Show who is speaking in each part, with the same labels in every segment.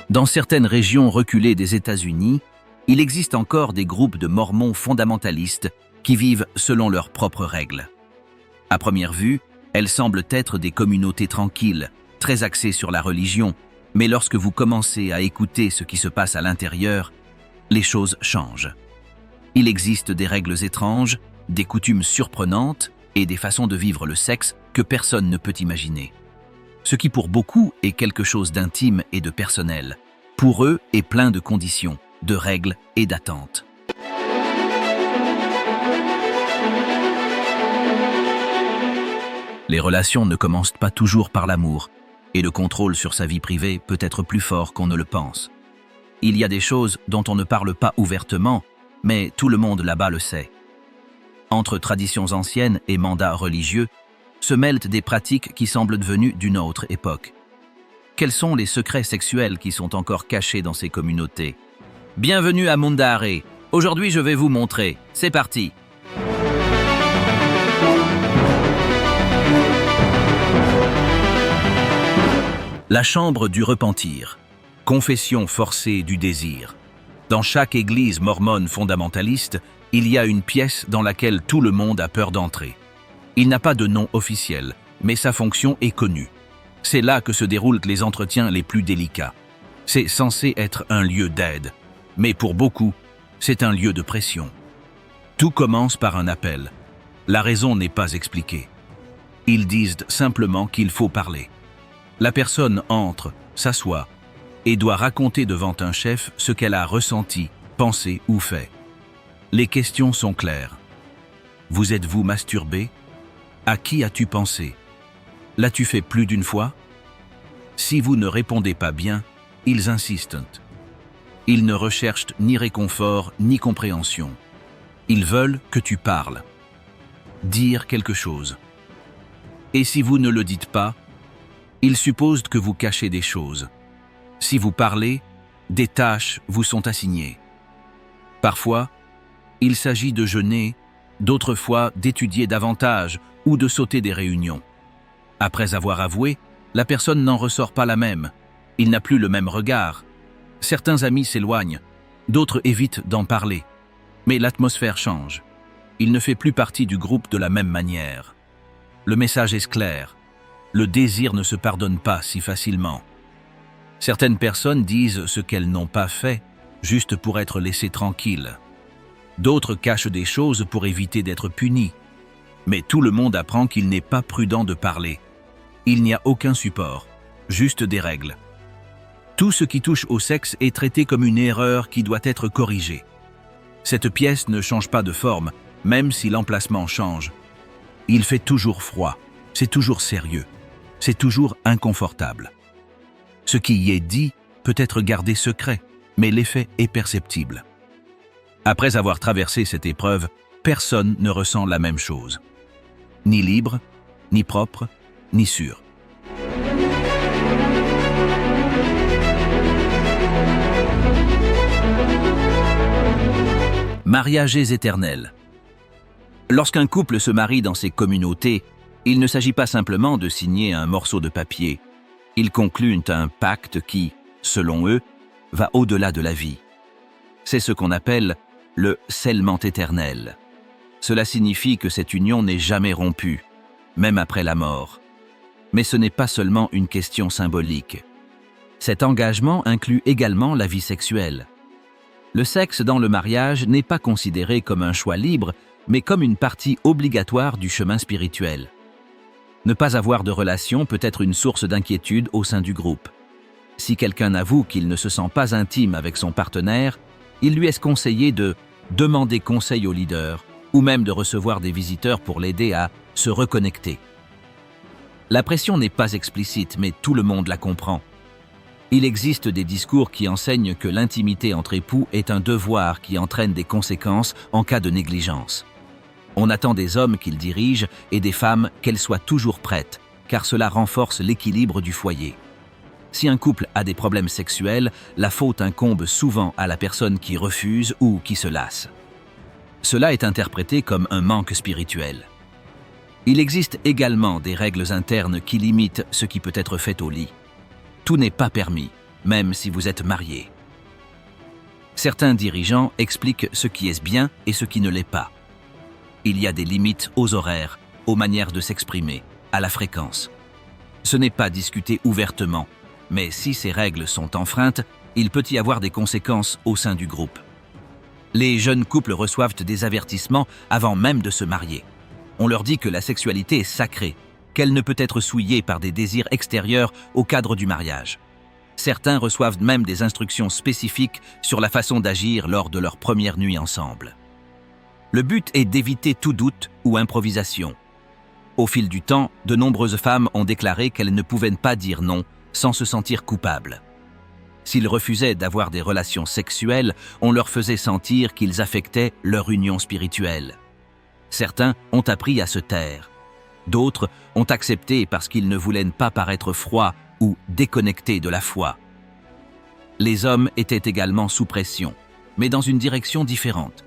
Speaker 1: Dans certaines régions reculées des États-Unis, il existe encore des groupes de mormons fondamentalistes qui vivent selon leurs propres règles. À première vue, elles semblent être des communautés tranquilles, très axées sur la religion, mais lorsque vous commencez à écouter ce qui se passe à l'intérieur, les choses changent. Il existe des règles étranges, des coutumes surprenantes et des façons de vivre le sexe que personne ne peut imaginer. Ce qui pour beaucoup est quelque chose d'intime et de personnel, pour eux est plein de conditions, de règles et d'attentes. Les relations ne commencent pas toujours par l'amour, et le contrôle sur sa vie privée peut être plus fort qu'on ne le pense. Il y a des choses dont on ne parle pas ouvertement, mais tout le monde là-bas le sait. Entre traditions anciennes et mandats religieux, se mêlent des pratiques qui semblent devenues d'une autre époque. Quels sont les secrets sexuels qui sont encore cachés dans ces communautés? Bienvenue à Mundare. Aujourd'hui, je vais vous montrer. C'est parti! La chambre du repentir. Confession forcée du désir. Dans chaque église mormone fondamentaliste, il y a une pièce dans laquelle tout le monde a peur d'entrer. Il n'a pas de nom officiel, mais sa fonction est connue. C'est là que se déroulent les entretiens les plus délicats. C'est censé être un lieu d'aide, mais pour beaucoup, c'est un lieu de pression. Tout commence par un appel. La raison n'est pas expliquée. Ils disent simplement qu'il faut parler. La personne entre, s'assoit, et doit raconter devant un chef ce qu'elle a ressenti, pensé ou fait. Les questions sont claires. Vous êtes-vous masturbé? À qui as-tu pensé? L'as-tu fait plus d'une fois? Si vous ne répondez pas bien, ils insistent. Ils ne recherchent ni réconfort ni compréhension. Ils veulent que tu parles. Dire quelque chose. Et si vous ne le dites pas, ils supposent que vous cachez des choses. Si vous parlez, des tâches vous sont assignées. Parfois, il s'agit de jeûner, d'autres fois d'étudier davantage ou de sauter des réunions. Après avoir avoué, la personne n'en ressort pas la même. Il n'a plus le même regard. Certains amis s'éloignent, d'autres évitent d'en parler. Mais l'atmosphère change. Il ne fait plus partie du groupe de la même manière. Le message est clair. Le désir ne se pardonne pas si facilement. Certaines personnes disent ce qu'elles n'ont pas fait, juste pour être laissées tranquilles. D'autres cachent des choses pour éviter d'être punies. Mais tout le monde apprend qu'il n'est pas prudent de parler. Il n'y a aucun support, juste des règles. Tout ce qui touche au sexe est traité comme une erreur qui doit être corrigée. Cette pièce ne change pas de forme, même si l'emplacement change. Il fait toujours froid, c'est toujours sérieux, c'est toujours inconfortable. Ce qui y est dit peut être gardé secret, mais l'effet est perceptible. Après avoir traversé cette épreuve, personne ne ressent la même chose. Ni libre, ni propre, ni sûr. Mariages éternels. Lorsqu'un couple se marie dans ces communautés, il ne s'agit pas simplement de signer un morceau de papier. Ils concluent un pacte qui, selon eux, va au-delà de la vie. C'est ce qu'on appelle le scellement éternel. Cela signifie que cette union n'est jamais rompue, même après la mort. Mais ce n'est pas seulement une question symbolique. Cet engagement inclut également la vie sexuelle. Le sexe dans le mariage n'est pas considéré comme un choix libre, mais comme une partie obligatoire du chemin spirituel. Ne pas avoir de relation peut être une source d'inquiétude au sein du groupe. Si quelqu'un avoue qu'il ne se sent pas intime avec son partenaire, il lui est conseillé de demander conseil au leader ou même de recevoir des visiteurs pour l'aider à se reconnecter. La pression n'est pas explicite, mais tout le monde la comprend. Il existe des discours qui enseignent que l'intimité entre époux est un devoir qui entraîne des conséquences en cas de négligence. On attend des hommes qu'ils dirigent et des femmes qu'elles soient toujours prêtes, car cela renforce l'équilibre du foyer. Si un couple a des problèmes sexuels, la faute incombe souvent à la personne qui refuse ou qui se lasse. Cela est interprété comme un manque spirituel. Il existe également des règles internes qui limitent ce qui peut être fait au lit. Tout n'est pas permis, même si vous êtes marié. Certains dirigeants expliquent ce qui est bien et ce qui ne l'est pas. Il y a des limites aux horaires, aux manières de s'exprimer, à la fréquence. Ce n'est pas discuté ouvertement, mais si ces règles sont enfreintes, il peut y avoir des conséquences au sein du groupe. Les jeunes couples reçoivent des avertissements avant même de se marier. On leur dit que la sexualité est sacrée, qu'elle ne peut être souillée par des désirs extérieurs au cadre du mariage. Certains reçoivent même des instructions spécifiques sur la façon d'agir lors de leur première nuit ensemble. Le but est d'éviter tout doute ou improvisation. Au fil du temps, de nombreuses femmes ont déclaré qu'elles ne pouvaient pas dire non sans se sentir coupables. S'ils refusaient d'avoir des relations sexuelles, on leur faisait sentir qu'ils affectaient leur union spirituelle. Certains ont appris à se taire. D'autres ont accepté parce qu'ils ne voulaient pas paraître froids ou déconnectés de la foi. Les hommes étaient également sous pression, mais dans une direction différente.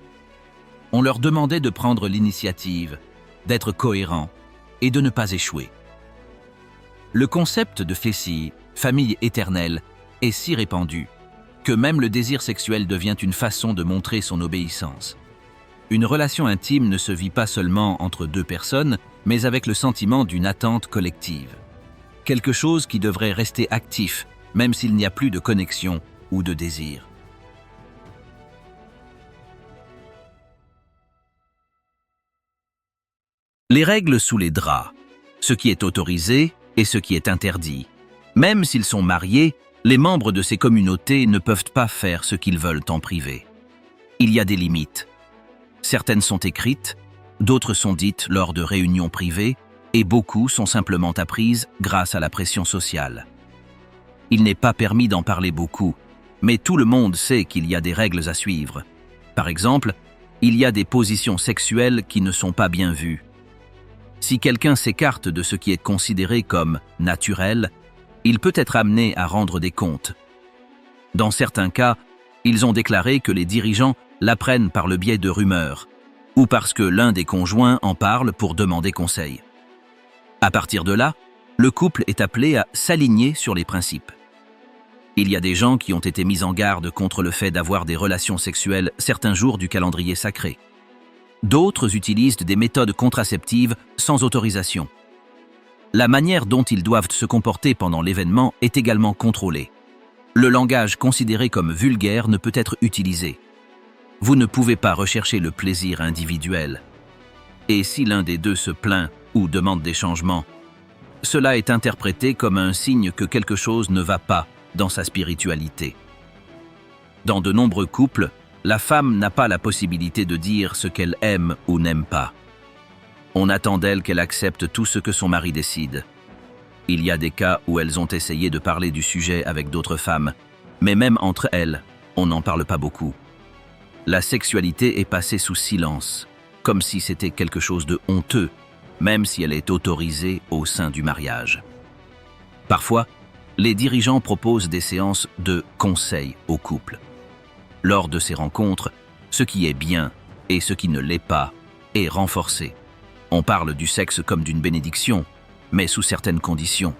Speaker 1: On leur demandait de prendre l'initiative, d'être cohérents et de ne pas échouer. Le concept de Fessi, famille éternelle, est si répandu que même le désir sexuel devient une façon de montrer son obéissance. Une relation intime ne se vit pas seulement entre deux personnes, mais avec le sentiment d'une attente collective. Quelque chose qui devrait rester actif, même s'il n'y a plus de connexion ou de désir. Les règles sous les draps, ce qui est autorisé et ce qui est interdit. Même s'ils sont mariés, les membres de ces communautés ne peuvent pas faire ce qu'ils veulent en privé. Il y a des limites. Certaines sont écrites, d'autres sont dites lors de réunions privées, et beaucoup sont simplement apprises grâce à la pression sociale. Il n'est pas permis d'en parler beaucoup, mais tout le monde sait qu'il y a des règles à suivre. Par exemple, il y a des positions sexuelles qui ne sont pas bien vues. Si quelqu'un s'écarte de ce qui est considéré comme naturel, il peut être amené à rendre des comptes. Dans certains cas, ils ont déclaré que les dirigeants l'apprennent par le biais de rumeurs, ou parce que l'un des conjoints en parle pour demander conseil. À partir de là, le couple est appelé à s'aligner sur les principes. Il y a des gens qui ont été mis en garde contre le fait d'avoir des relations sexuelles certains jours du calendrier sacré. D'autres utilisent des méthodes contraceptives sans autorisation. La manière dont ils doivent se comporter pendant l'événement est également contrôlée. Le langage considéré comme vulgaire ne peut être utilisé. Vous ne pouvez pas rechercher le plaisir individuel. Et si l'un des deux se plaint ou demande des changements, cela est interprété comme un signe que quelque chose ne va pas dans sa spiritualité. Dans de nombreux couples, la femme n'a pas la possibilité de dire ce qu'elle aime ou n'aime pas. On attend d'elle qu'elle accepte tout ce que son mari décide. Il y a des cas où elles ont essayé de parler du sujet avec d'autres femmes, mais même entre elles, on n'en parle pas beaucoup. La sexualité est passée sous silence, comme si c'était quelque chose de honteux, même si elle est autorisée au sein du mariage. Parfois, les dirigeants proposent des séances de conseil au couple. Lors de ces rencontres, ce qui est bien et ce qui ne l'est pas est renforcé. On parle du sexe comme d'une bénédiction, mais sous certaines conditions.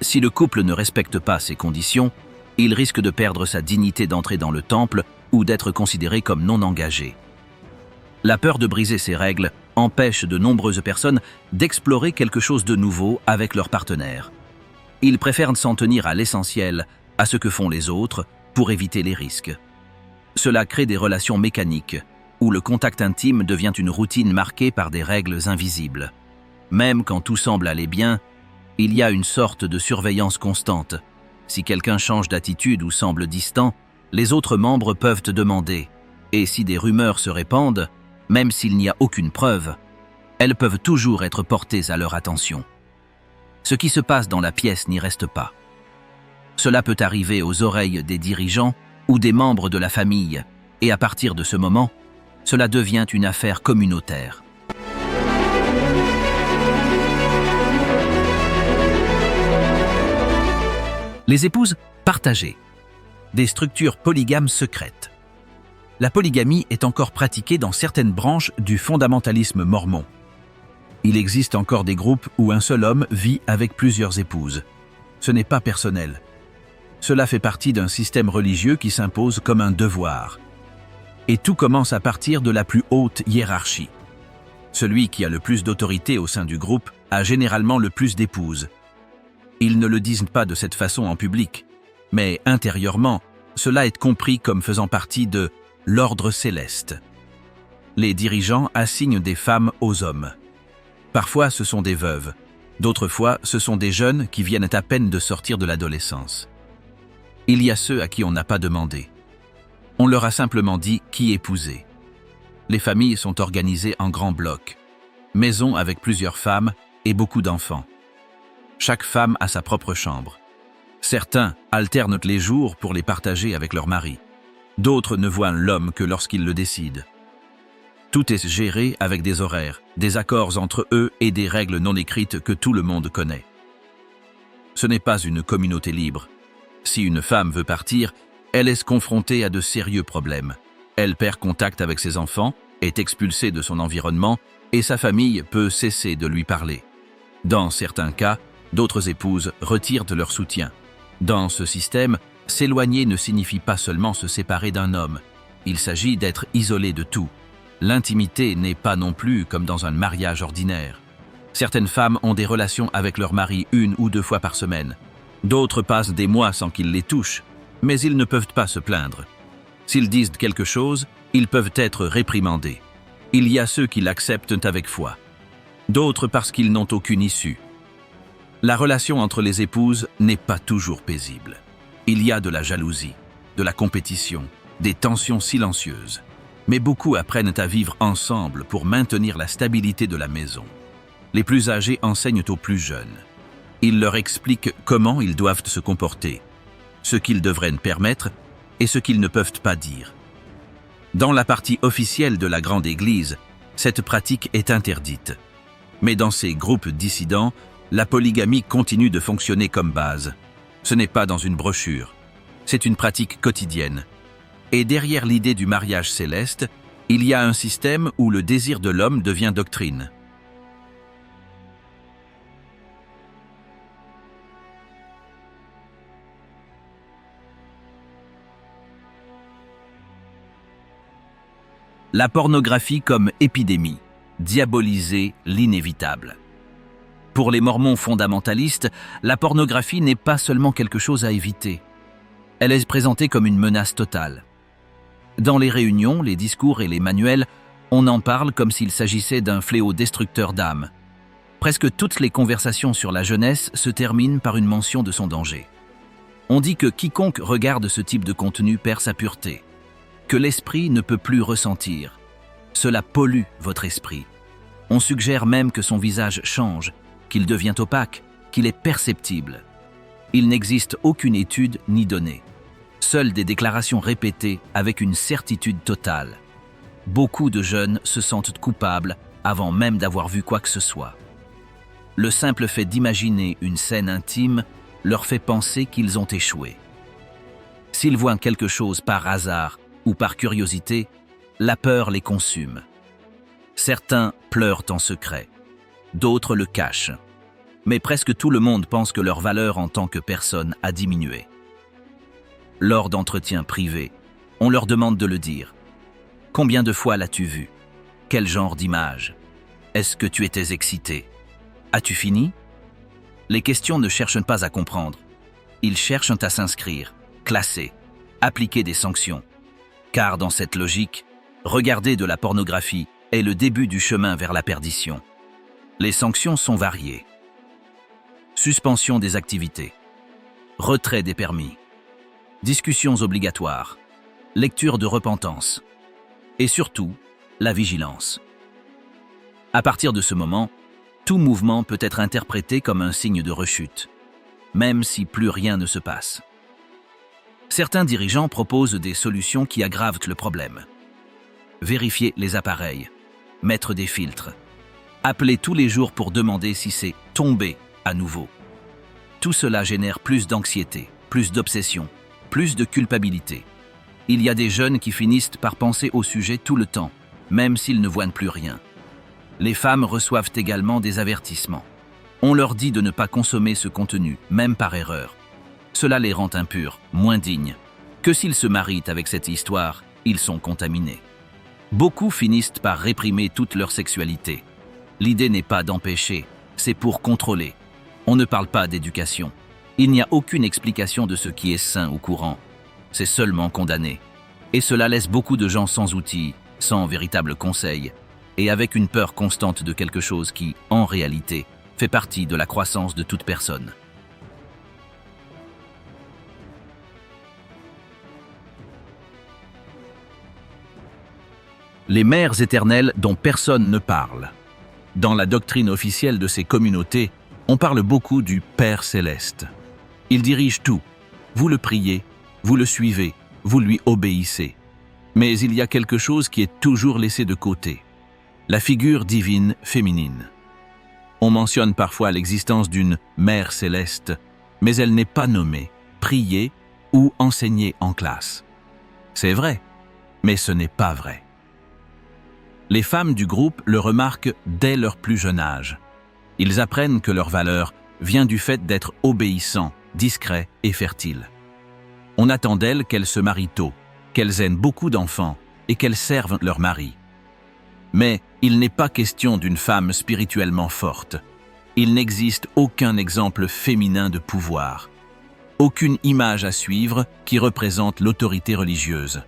Speaker 1: Si le couple ne respecte pas ces conditions, il risque de perdre sa dignité d'entrer dans le temple ou d'être considéré comme non engagé. La peur de briser ces règles empêche de nombreuses personnes d'explorer quelque chose de nouveau avec leur partenaire. Ils préfèrent s'en tenir à l'essentiel, à ce que font les autres, pour éviter les risques. Cela crée des relations mécaniques, où le contact intime devient une routine marquée par des règles invisibles. Même quand tout semble aller bien, il y a une sorte de surveillance constante. Si quelqu'un change d'attitude ou semble distant, les autres membres peuvent te demander. Et si des rumeurs se répandent, même s'il n'y a aucune preuve, elles peuvent toujours être portées à leur attention. Ce qui se passe dans la pièce n'y reste pas. Cela peut arriver aux oreilles des dirigeants ou des membres de la famille, et à partir de ce moment, cela devient une affaire communautaire. Les épouses partagées, des structures polygames secrètes. La polygamie est encore pratiquée dans certaines branches du fondamentalisme mormon. Il existe encore des groupes où un seul homme vit avec plusieurs épouses. Ce n'est pas personnel. Cela fait partie d'un système religieux qui s'impose comme un devoir. Et tout commence à partir de la plus haute hiérarchie. Celui qui a le plus d'autorité au sein du groupe a généralement le plus d'épouses. Ils ne le disent pas de cette façon en public, mais intérieurement, cela est compris comme faisant partie de l'ordre céleste. Les dirigeants assignent des femmes aux hommes. Parfois, ce sont des veuves. D'autres fois, ce sont des jeunes qui viennent à peine de sortir de l'adolescence. Il y a ceux à qui on n'a pas demandé. On leur a simplement dit qui épouser. Les familles sont organisées en grands blocs. Maisons avec plusieurs femmes et beaucoup d'enfants. Chaque femme a sa propre chambre. Certains alternent les jours pour les partager avec leur mari. D'autres ne voient l'homme que lorsqu'il le décide. Tout est géré avec des horaires, des accords entre eux et des règles non écrites que tout le monde connaît. Ce n'est pas une communauté libre. Si une femme veut partir, elle est confrontée à de sérieux problèmes. Elle perd contact avec ses enfants, est expulsée de son environnement et sa famille peut cesser de lui parler. Dans certains cas, d'autres épouses retirent leur soutien. Dans ce système, s'éloigner ne signifie pas seulement se séparer d'un homme. Il s'agit d'être isolé de tout. L'intimité n'est pas non plus comme dans un mariage ordinaire. Certaines femmes ont des relations avec leur mari 1 ou 2 fois par semaine. D'autres passent des mois sans qu'ils les touchent, mais ils ne peuvent pas se plaindre. S'ils disent quelque chose, ils peuvent être réprimandés. Il y a ceux qui l'acceptent avec foi. D'autres parce qu'ils n'ont aucune issue. La relation entre les épouses n'est pas toujours paisible. Il y a de la jalousie, de la compétition, des tensions silencieuses. Mais beaucoup apprennent à vivre ensemble pour maintenir la stabilité de la maison. Les plus âgés enseignent aux plus jeunes. Ils leur expliquent comment ils doivent se comporter, ce qu'ils devraient permettre et ce qu'ils ne peuvent pas dire. Dans la partie officielle de la Grande Église, cette pratique est interdite. Mais dans ces groupes dissidents, la polygamie continue de fonctionner comme base. Ce n'est pas dans une brochure, c'est une pratique quotidienne. Et derrière l'idée du mariage céleste, il y a un système où le désir de l'homme devient doctrine. La pornographie comme épidémie, diaboliser l'inévitable. Pour les Mormons fondamentalistes, la pornographie n'est pas seulement quelque chose à éviter. Elle est présentée comme une menace totale. Dans les réunions, les discours et les manuels, on en parle comme s'il s'agissait d'un fléau destructeur d'âmes. Presque toutes les conversations sur la jeunesse se terminent par une mention de son danger. On dit que quiconque regarde ce type de contenu perd sa pureté, que l'esprit ne peut plus ressentir. Cela pollue votre esprit. On suggère même que son visage change, qu'il devient opaque, qu'il est perceptible. Il n'existe aucune étude ni donnée. Seules des déclarations répétées avec une certitude totale. Beaucoup de jeunes se sentent coupables avant même d'avoir vu quoi que ce soit. Le simple fait d'imaginer une scène intime leur fait penser qu'ils ont échoué. S'ils voient quelque chose par hasard ou par curiosité, la peur les consume. Certains pleurent en secret, d'autres le cachent. Mais presque tout le monde pense que leur valeur en tant que personne a diminué. Lors d'entretiens privés, on leur demande de le dire. Combien de fois l'as-tu vu? Quel genre d'image? Est-ce que tu étais excité? As-tu fini? Les questions ne cherchent pas à comprendre. Ils cherchent à s'inscrire, classer, appliquer des sanctions. Car dans cette logique, regarder de la pornographie est le début du chemin vers la perdition. Les sanctions sont variées. Suspension des activités, retrait des permis, discussions obligatoires, lecture de repentance et surtout, la vigilance. À partir de ce moment, tout mouvement peut être interprété comme un signe de rechute, même si plus rien ne se passe. Certains dirigeants proposent des solutions qui aggravent le problème. Vérifier les appareils, mettre des filtres, appeler tous les jours pour demander si c'est tombé à nouveau. Tout cela génère plus d'anxiété, plus d'obsession, plus de culpabilité. Il y a des jeunes qui finissent par penser au sujet tout le temps, même s'ils ne voient plus rien. Les femmes reçoivent également des avertissements. On leur dit de ne pas consommer ce contenu, même par erreur. Cela les rend impurs, moins dignes. Que s'ils se marient avec cette histoire, ils sont contaminés. Beaucoup finissent par réprimer toute leur sexualité. L'idée n'est pas d'empêcher, c'est pour contrôler. On ne parle pas d'éducation. Il n'y a aucune explication de ce qui est sain ou courant. C'est seulement condamné. Et cela laisse beaucoup de gens sans outils, sans véritable conseil, et avec une peur constante de quelque chose qui, en réalité, fait partie de la croissance de toute personne. Les mères éternelles dont personne ne parle. Dans la doctrine officielle de ces communautés, on parle beaucoup du Père céleste. Il dirige tout. Vous le priez, vous le suivez, vous lui obéissez. Mais il y a quelque chose qui est toujours laissé de côté. La figure divine féminine. On mentionne parfois l'existence d'une Mère céleste, mais elle n'est pas nommée, priée ou enseignée en classe. C'est vrai, mais ce n'est pas vrai. Les femmes du groupe le remarquent dès leur plus jeune âge. Ils apprennent que leur valeur vient du fait d'être obéissants, discrets et fertiles. On attend d'elles qu'elles se marient tôt, qu'elles aient beaucoup d'enfants et qu'elles servent leur mari. Mais il n'est pas question d'une femme spirituellement forte. Il n'existe aucun exemple féminin de pouvoir. Aucune image à suivre qui représente l'autorité religieuse.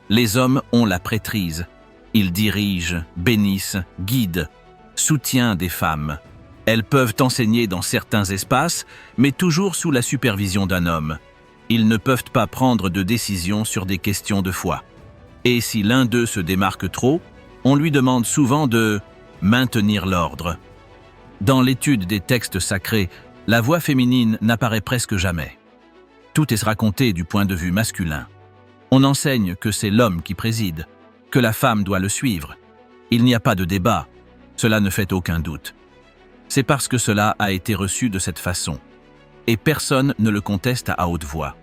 Speaker 1: Les hommes ont la prêtrise. Ils dirigent, bénissent, guident, soutiennent des femmes. Elles peuvent enseigner dans certains espaces, mais toujours sous la supervision d'un homme. Ils ne peuvent pas prendre de décision sur des questions de foi. Et si l'un d'eux se démarque trop, on lui demande souvent de maintenir l'ordre. Dans l'étude des textes sacrés, la voix féminine n'apparaît presque jamais. Tout est raconté du point de vue masculin. On enseigne que c'est l'homme qui préside, que la femme doit le suivre. Il n'y a pas de débat, cela ne fait aucun doute. C'est parce que cela a été reçu de cette façon, et personne ne le conteste à haute voix.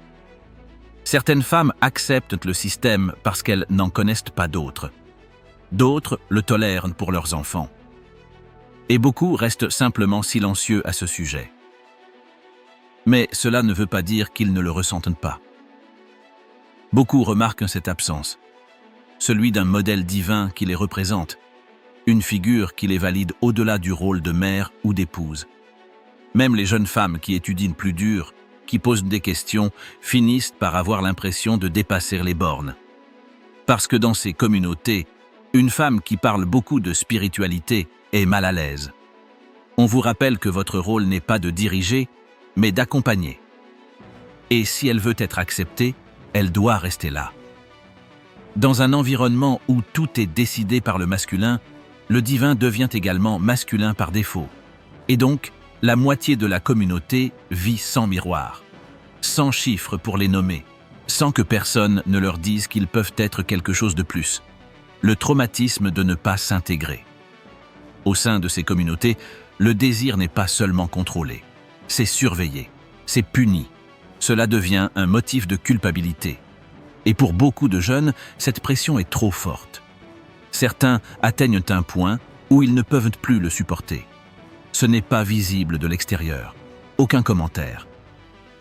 Speaker 1: Certaines femmes acceptent le système parce qu'elles n'en connaissent pas d'autres. D'autres le tolèrent pour leurs enfants. Et beaucoup restent simplement silencieux à ce sujet. Mais cela ne veut pas dire qu'ils ne le ressentent pas. Beaucoup remarquent cette absence, celui d'un modèle divin qui les représente, une figure qui les valide au-delà du rôle de mère ou d'épouse. Même les jeunes femmes qui étudient plus dur, qui posent des questions, finissent par avoir l'impression de dépasser les bornes. Parce que dans ces communautés, une femme qui parle beaucoup de spiritualité est mal à l'aise. On vous rappelle que votre rôle n'est pas de diriger, mais d'accompagner. Et si elle veut être acceptée, elle doit rester là. Dans un environnement où tout est décidé par le masculin, le divin devient également masculin par défaut. Et donc, la moitié de la communauté vit sans miroir, sans chiffres pour les nommer, sans que personne ne leur dise qu'ils peuvent être quelque chose de plus. Le traumatisme de ne pas s'intégrer. Au sein de ces communautés, le désir n'est pas seulement contrôlé, c'est surveillé, c'est puni. Cela devient un motif de culpabilité. Et pour beaucoup de jeunes, cette pression est trop forte. Certains atteignent un point où ils ne peuvent plus le supporter. Ce n'est pas visible de l'extérieur, aucun commentaire.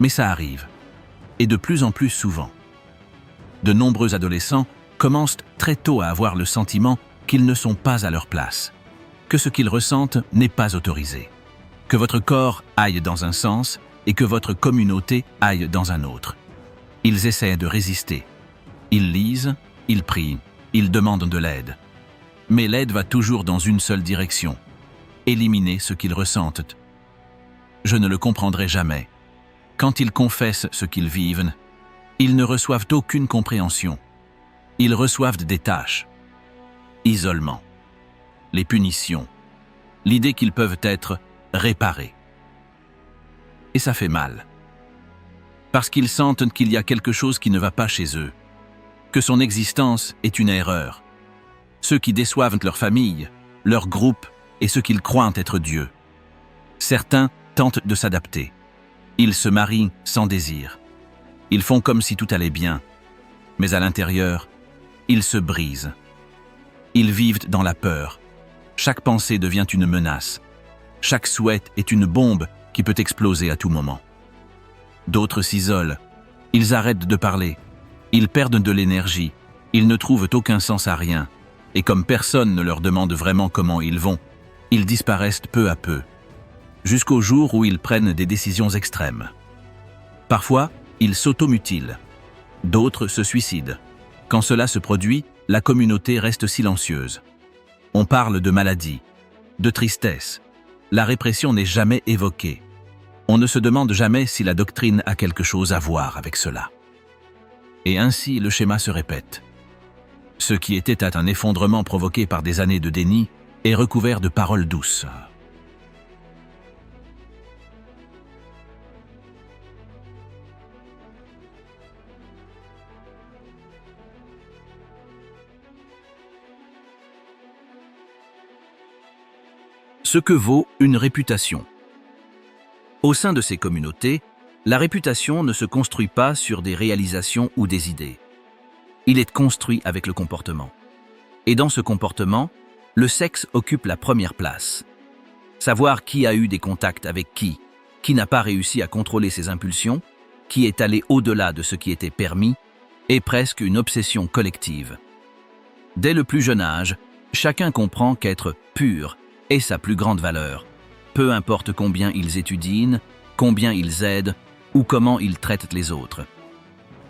Speaker 1: Mais ça arrive, et de plus en plus souvent. De nombreux adolescents commencent très tôt à avoir le sentiment qu'ils ne sont pas à leur place, que ce qu'ils ressentent n'est pas autorisé, que votre corps aille dans un sens et que votre communauté aille dans un autre. Ils essaient de résister. Ils lisent, ils prient, ils demandent de l'aide. Mais l'aide va toujours dans une seule direction, éliminer ce qu'ils ressentent. Je ne le comprendrai jamais. Quand ils confessent ce qu'ils vivent, ils ne reçoivent aucune compréhension. Ils reçoivent des tâches. Isolement. Les punitions. L'idée qu'ils peuvent être réparés. Et ça fait mal. Parce qu'ils sentent qu'il y a quelque chose qui ne va pas chez eux. Que son existence est une erreur. Ceux qui déçoivent leur famille, leur groupe et ce qu'ils croient être Dieu. Certains tentent de s'adapter. Ils se marient sans désir. Ils font comme si tout allait bien. Mais à l'intérieur, ils se brisent. Ils vivent dans la peur. Chaque pensée devient une menace. Chaque souhait est une bombe qui peut exploser à tout moment. D'autres s'isolent. Ils arrêtent de parler. Ils perdent de l'énergie. Ils ne trouvent aucun sens à rien. Et comme personne ne leur demande vraiment comment ils vont, ils disparaissent peu à peu, jusqu'au jour où ils prennent des décisions extrêmes. Parfois, ils s'automutilent. D'autres se suicident. Quand cela se produit, la communauté reste silencieuse. On parle de maladie, de tristesse. La répression n'est jamais évoquée. On ne se demande jamais si la doctrine a quelque chose à voir avec cela. Et ainsi, le schéma se répète. Ce qui était un effondrement provoqué par des années de déni est recouvert de paroles douces. Ce que vaut une réputation. Au sein de ces communautés, la réputation ne se construit pas sur des réalisations ou des idées. Il est construit avec le comportement. Et dans ce comportement, le sexe occupe la première place. Savoir qui a eu des contacts avec qui n'a pas réussi à contrôler ses impulsions, qui est allé au-delà de ce qui était permis, est presque une obsession collective. Dès le plus jeune âge, chacun comprend qu'être pur est sa plus grande valeur, peu importe combien ils étudient, combien ils aident ou comment ils traitent les autres.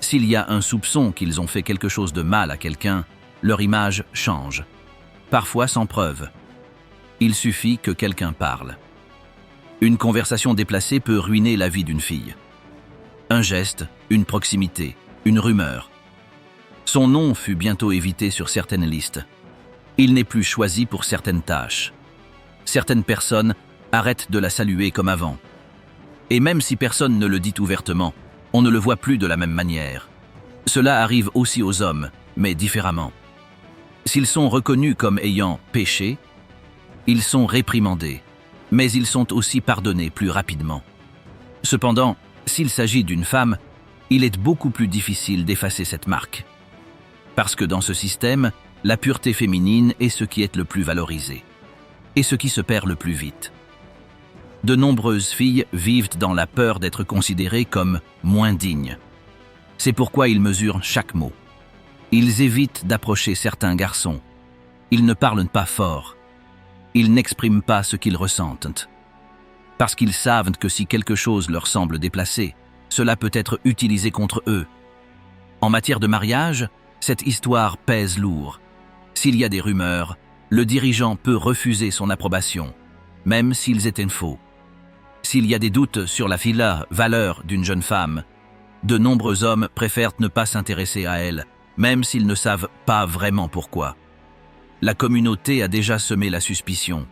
Speaker 1: S'il y a un soupçon qu'ils ont fait quelque chose de mal à quelqu'un, leur image change, parfois sans preuve. Il suffit que quelqu'un parle. Une conversation déplacée peut ruiner la vie d'une fille. Un geste, une proximité, une rumeur. Son nom fut bientôt évité sur certaines listes. Il n'est plus choisi pour certaines tâches. Certaines personnes arrêtent de la saluer comme avant. Et même si personne ne le dit ouvertement, on ne le voit plus de la même manière. Cela arrive aussi aux hommes, mais différemment. S'ils sont reconnus comme ayant péché, ils sont réprimandés, mais ils sont aussi pardonnés plus rapidement. Cependant, s'il s'agit d'une femme, il est beaucoup plus difficile d'effacer cette marque. Parce que dans ce système, la pureté féminine est ce qui est le plus valorisé, et ce qui se perd le plus vite. De nombreuses filles vivent dans la peur d'être considérées comme moins dignes. C'est pourquoi ils mesurent chaque mot. Ils évitent d'approcher certains garçons. Ils ne parlent pas fort. Ils n'expriment pas ce qu'ils ressentent. Parce qu'ils savent que si quelque chose leur semble déplacé, cela peut être utilisé contre eux. En matière de mariage, cette histoire pèse lourd. S'il y a des rumeurs, le dirigeant peut refuser son approbation, même s'ils étaient faux. S'il y a des doutes sur la valeur d'une jeune femme, de nombreux hommes préfèrent ne pas s'intéresser à elle, même s'ils ne savent pas vraiment pourquoi. La communauté a déjà semé la suspicion.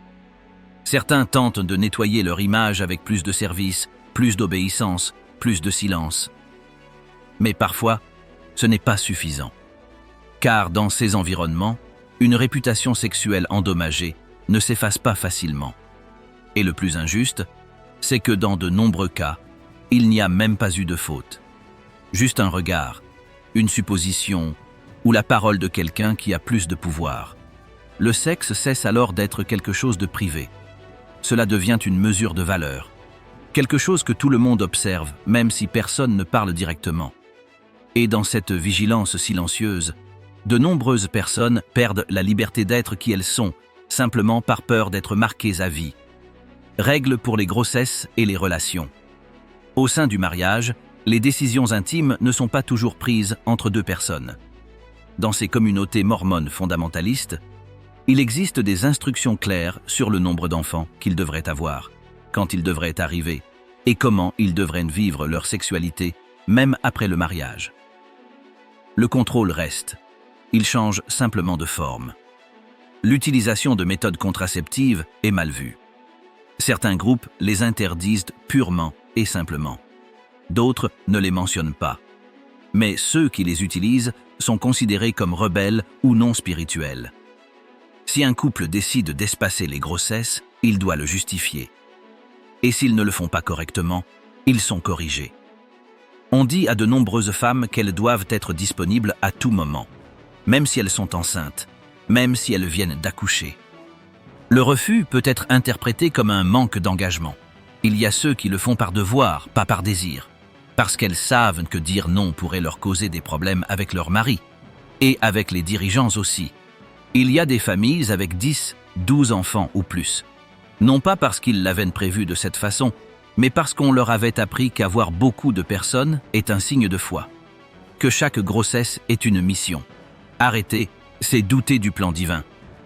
Speaker 1: Certains tentent de nettoyer leur image avec plus de service, plus d'obéissance, plus de silence. Mais parfois, ce n'est pas suffisant. Car dans ces environnements, une réputation sexuelle endommagée ne s'efface pas facilement. Et le plus injuste, c'est que dans de nombreux cas, il n'y a même pas eu de faute. Juste un regard, une supposition ou la parole de quelqu'un qui a plus de pouvoir. Le sexe cesse alors d'être quelque chose de privé. Cela devient une mesure de valeur. Quelque chose que tout le monde observe, même si personne ne parle directement. Et dans cette vigilance silencieuse, de nombreuses personnes perdent la liberté d'être qui elles sont, simplement par peur d'être marquées à vie. Règles pour les grossesses et les relations. Au sein du mariage, les décisions intimes ne sont pas toujours prises entre deux personnes. Dans ces communautés mormones fondamentalistes, il existe des instructions claires sur le nombre d'enfants qu'ils devraient avoir, quand ils devraient arriver, et comment ils devraient vivre leur sexualité, même après le mariage. Le contrôle reste. Il change simplement de forme. L'utilisation de méthodes contraceptives est mal vue. Certains groupes les interdisent purement et simplement. D'autres ne les mentionnent pas. Mais ceux qui les utilisent sont considérés comme rebelles ou non spirituels. Si un couple décide d'espacer les grossesses, il doit le justifier. Et s'ils ne le font pas correctement, ils sont corrigés. On dit à de nombreuses femmes qu'elles doivent être disponibles à tout moment, même si elles sont enceintes, même si elles viennent d'accoucher. Le refus peut être interprété comme un manque d'engagement. Il y a ceux qui le font par devoir, pas par désir, parce qu'elles savent que dire non pourrait leur causer des problèmes avec leur mari, et avec les dirigeants aussi. Il y a des familles avec 10, 12 enfants ou plus. Non pas parce qu'ils l'avaient prévu de cette façon, mais parce qu'on leur avait appris qu'avoir beaucoup de personnes est un signe de foi. Que chaque grossesse est une mission. Arrêter, c'est douter du plan divin.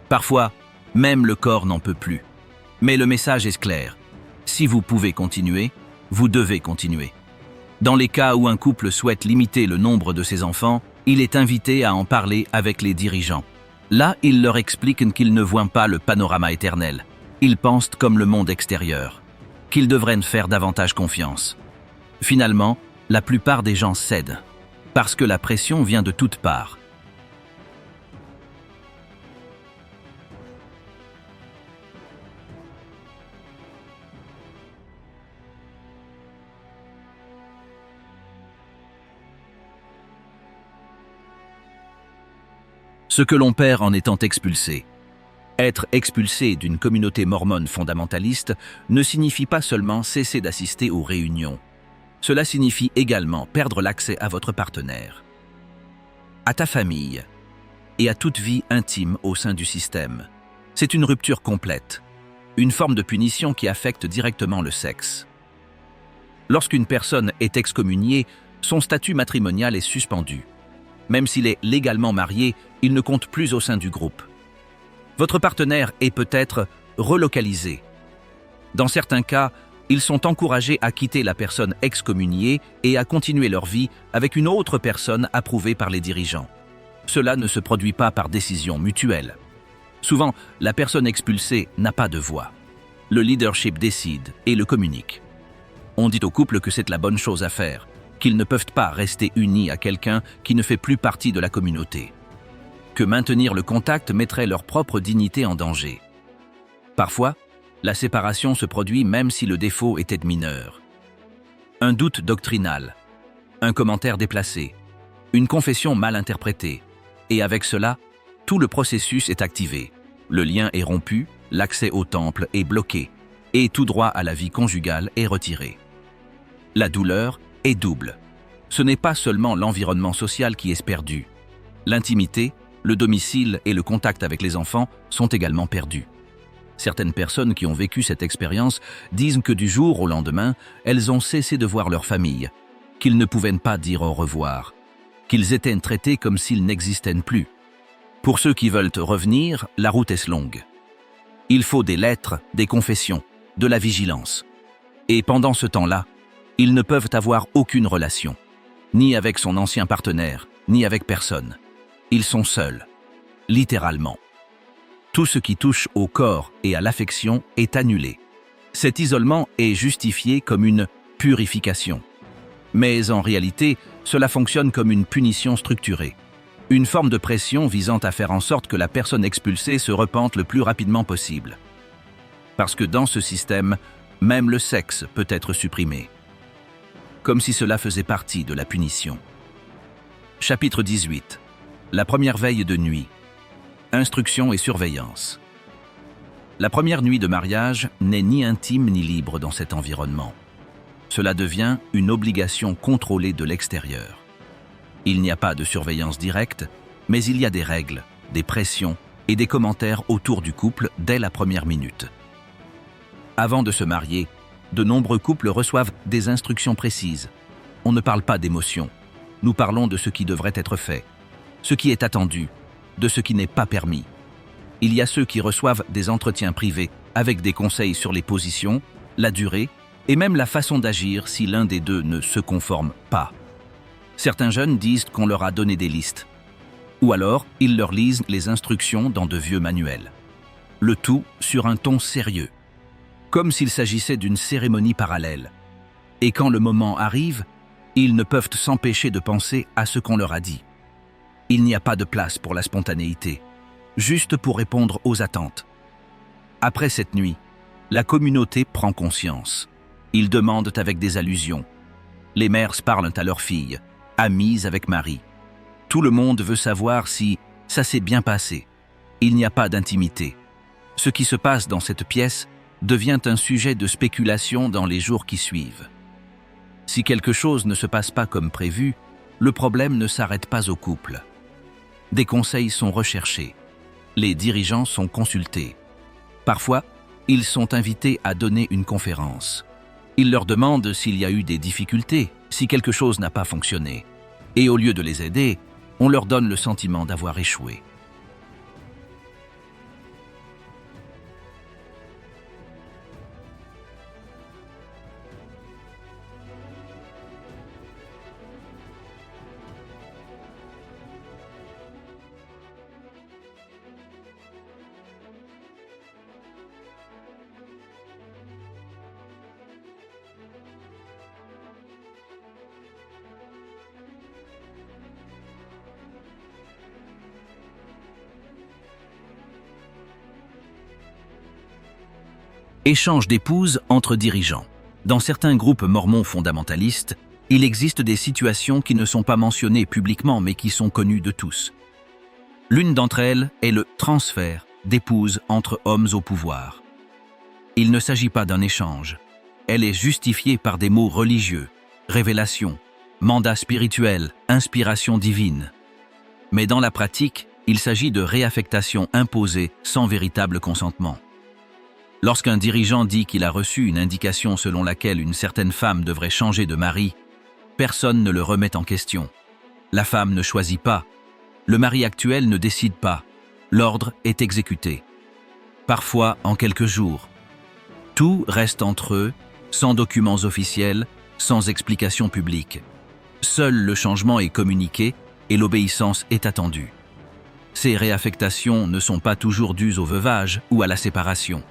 Speaker 1: Parfois, même le corps n'en peut plus. Mais le message est clair. Si vous pouvez continuer, vous devez continuer. Dans les cas où un couple souhaite limiter le nombre de ses enfants, il est invité à en parler avec les dirigeants. Là, il leur explique qu'ils ne voient pas le panorama éternel. Ils pensent comme le monde extérieur, qu'ils devraient faire davantage confiance. Finalement, la plupart des gens cèdent, parce que la pression vient de toutes parts. Ce que l'on perd en étant expulsé. Être expulsé d'une communauté mormone fondamentaliste ne signifie pas seulement cesser d'assister aux réunions. Cela signifie également perdre l'accès à votre partenaire, à ta famille et à toute vie intime au sein du système. C'est une rupture complète, une forme de punition qui affecte directement le sexe. Lorsqu'une personne est excommuniée, son statut matrimonial est suspendu. Même s'il est légalement marié, il ne compte plus au sein du groupe. Votre partenaire est peut-être relocalisé. Dans certains cas, ils sont encouragés à quitter la personne excommuniée et à continuer leur vie avec une autre personne approuvée par les dirigeants. Cela ne se produit pas par décision mutuelle. Souvent, la personne expulsée n'a pas de voix. Le leadership décide et le communique. On dit au couple que c'est la bonne chose à faire, qu'ils ne peuvent pas rester unis à quelqu'un qui ne fait plus partie de la communauté. Que maintenir le contact mettrait leur propre dignité en danger. Parfois, la séparation se produit même si le défaut était mineur. Un doute doctrinal, un commentaire déplacé, une confession mal interprétée, et avec cela, tout le processus est activé. Le lien est rompu, l'accès au temple est bloqué, et tout droit à la vie conjugale est retiré. La douleur est double. Ce n'est pas seulement l'environnement social qui est perdu. L'intimité, le domicile et le contact avec les enfants sont également perdus. Certaines personnes qui ont vécu cette expérience disent que du jour au lendemain, elles ont cessé de voir leur famille, qu'ils ne pouvaient pas dire au revoir, qu'ils étaient traités comme s'ils n'existaient plus. Pour ceux qui veulent revenir, la route est longue. Il faut des lettres, des confessions, de la vigilance. Et pendant ce temps-là, ils ne peuvent avoir aucune relation, ni avec son ancien partenaire, ni avec personne. Ils sont seuls, littéralement. Tout ce qui touche au corps et à l'affection est annulé. Cet isolement est justifié comme une purification. Mais en réalité, cela fonctionne comme une punition structurée. Une forme de pression visant à faire en sorte que la personne expulsée se repente le plus rapidement possible. Parce que dans ce système, même le sexe peut être supprimé. Comme si cela faisait partie de la punition. Chapitre 18. La première veille de nuit. Instruction et surveillance. La première nuit de mariage n'est ni intime ni libre dans cet environnement. Cela devient une obligation contrôlée de l'extérieur. Il n'y a pas de surveillance directe, mais il y a des règles, des pressions et des commentaires autour du couple dès la première minute. Avant de se marier, de nombreux couples reçoivent des instructions précises. On ne parle pas d'émotions. Nous parlons de ce qui devrait être fait, ce qui est attendu, de ce qui n'est pas permis. Il y a ceux qui reçoivent des entretiens privés avec des conseils sur les positions, la durée et même la façon d'agir si l'un des deux ne se conforme pas. Certains jeunes disent qu'on leur a donné des listes. Ou alors, ils leur lisent les instructions dans de vieux manuels. Le tout sur un ton sérieux, comme s'il s'agissait d'une cérémonie parallèle. Et quand le moment arrive, ils ne peuvent s'empêcher de penser à ce qu'on leur a dit. Il n'y a pas de place pour la spontanéité, juste pour répondre aux attentes. Après cette nuit, la communauté prend conscience. Ils demandent avec des allusions. Les mères parlent à leurs filles, amies avec Marie. Tout le monde veut savoir si ça s'est bien passé. Il n'y a pas d'intimité. Ce qui se passe dans cette pièce devient un sujet de spéculation dans les jours qui suivent. Si quelque chose ne se passe pas comme prévu, le problème ne s'arrête pas au couple. Des conseils sont recherchés. Les dirigeants sont consultés. Parfois, ils sont invités à donner une conférence. Ils leur demandent s'il y a eu des difficultés, si quelque chose n'a pas fonctionné. Et au lieu de les aider, on leur donne le sentiment d'avoir échoué. Échange d'épouses entre dirigeants. Dans certains groupes mormons fondamentalistes, il existe des situations qui ne sont pas mentionnées publiquement mais qui sont connues de tous. L'une d'entre elles est le transfert d'épouses entre hommes au pouvoir. Il ne s'agit pas d'un échange. Elle est justifiée par des mots religieux, révélation, mandat spirituel, inspiration divine. Mais dans la pratique, il s'agit de réaffectation imposée sans véritable consentement. Lorsqu'un dirigeant dit qu'il a reçu une indication selon laquelle une certaine femme devrait changer de mari, personne ne le remet en question. La femme ne choisit pas. Le mari actuel ne décide pas. L'ordre est exécuté. Parfois en quelques jours. Tout reste entre eux, sans documents officiels, sans explication publique. Seul le changement est communiqué et l'obéissance est attendue. Ces réaffectations ne sont pas toujours dues au veuvage ou à la séparation.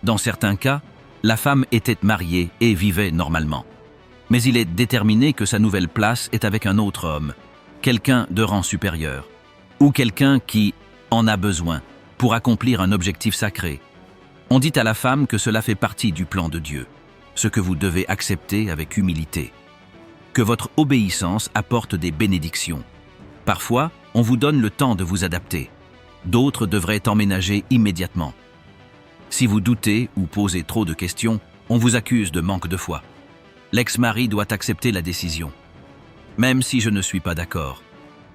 Speaker 1: Dans certains cas, la femme était mariée et vivait normalement. Mais il est déterminé que sa nouvelle place est avec un autre homme, quelqu'un de rang supérieur, ou quelqu'un qui en a besoin pour accomplir un objectif sacré. On dit à la femme que cela fait partie du plan de Dieu, ce que vous devez accepter avec humilité. Que votre obéissance apporte des bénédictions. Parfois, on vous donne le temps de vous adapter. D'autres devraient emménager immédiatement. Si vous doutez ou posez trop de questions, on vous accuse de manque de foi. L'ex-mari doit accepter la décision. Même si je ne suis pas d'accord,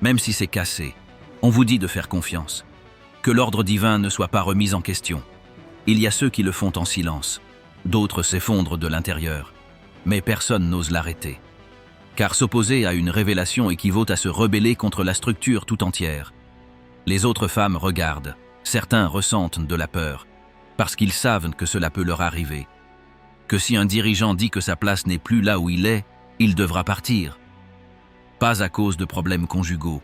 Speaker 1: même si c'est cassé, on vous dit de faire confiance. Que l'ordre divin ne soit pas remis en question. Il y a ceux qui le font en silence. D'autres s'effondrent de l'intérieur. Mais personne n'ose l'arrêter. Car s'opposer à une révélation équivaut à se rebeller contre la structure tout entière. Les autres femmes regardent. Certains ressentent de la peur. Parce qu'ils savent que cela peut leur arriver. Que si un dirigeant dit que sa place n'est plus là où il devra partir. Pas à cause de problèmes conjugaux,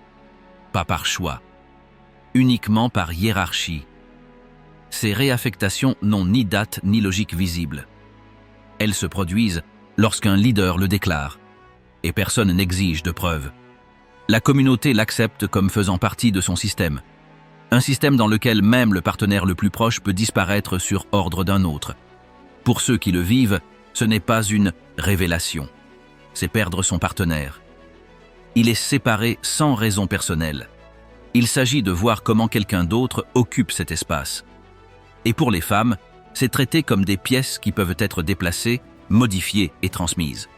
Speaker 1: pas par choix, uniquement par hiérarchie. Ces réaffectations n'ont ni date ni logique visible. Elles se produisent lorsqu'un leader le déclare, et personne n'exige de preuves. La communauté l'accepte comme faisant partie de son système. Un système dans lequel même le partenaire le plus proche peut disparaître sur ordre d'un autre. Pour ceux qui le vivent, ce n'est pas une révélation. C'est perdre son partenaire. Il est séparé sans raison personnelle. Il s'agit de voir comment quelqu'un d'autre occupe cet espace. Et pour les femmes, c'est traité comme des pièces qui peuvent être déplacées, modifiées et transmises.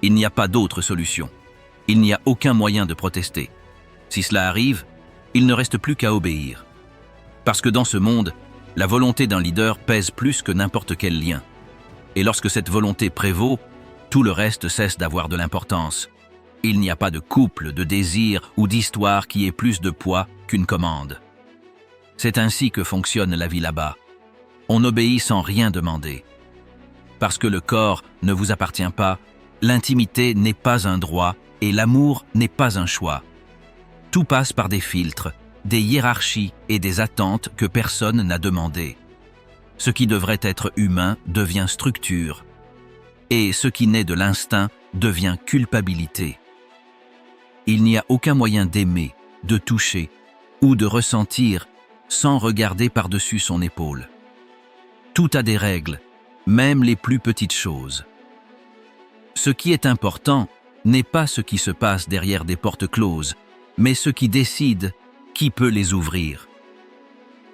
Speaker 1: Il n'y a pas d'autre solution. Il n'y a aucun moyen de protester. Si cela arrive, il ne reste plus qu'à obéir. Parce que dans ce monde, la volonté d'un leader pèse plus que n'importe quel lien. Et lorsque cette volonté prévaut, tout le reste cesse d'avoir de l'importance. Il n'y a pas de couple, de désir ou d'histoire qui ait plus de poids qu'une commande. C'est ainsi que fonctionne la vie là-bas. On obéit sans rien demander. Parce que le corps ne vous appartient pas, l'intimité n'est pas un droit et l'amour n'est pas un choix. Tout passe par des filtres, des hiérarchies et des attentes que personne n'a demandées. Ce qui devrait être humain devient structure. Et ce qui naît de l'instinct devient culpabilité. Il n'y a aucun moyen d'aimer, de toucher ou de ressentir sans regarder par-dessus son épaule. Tout a des règles, même les plus petites choses. Ce qui est important n'est pas ce qui se passe derrière des portes closes, mais ce qui décide qui peut les ouvrir.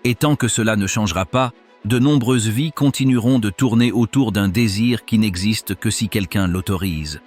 Speaker 1: Et tant que cela ne changera pas, de nombreuses vies continueront de tourner autour d'un désir qui n'existe que si quelqu'un l'autorise.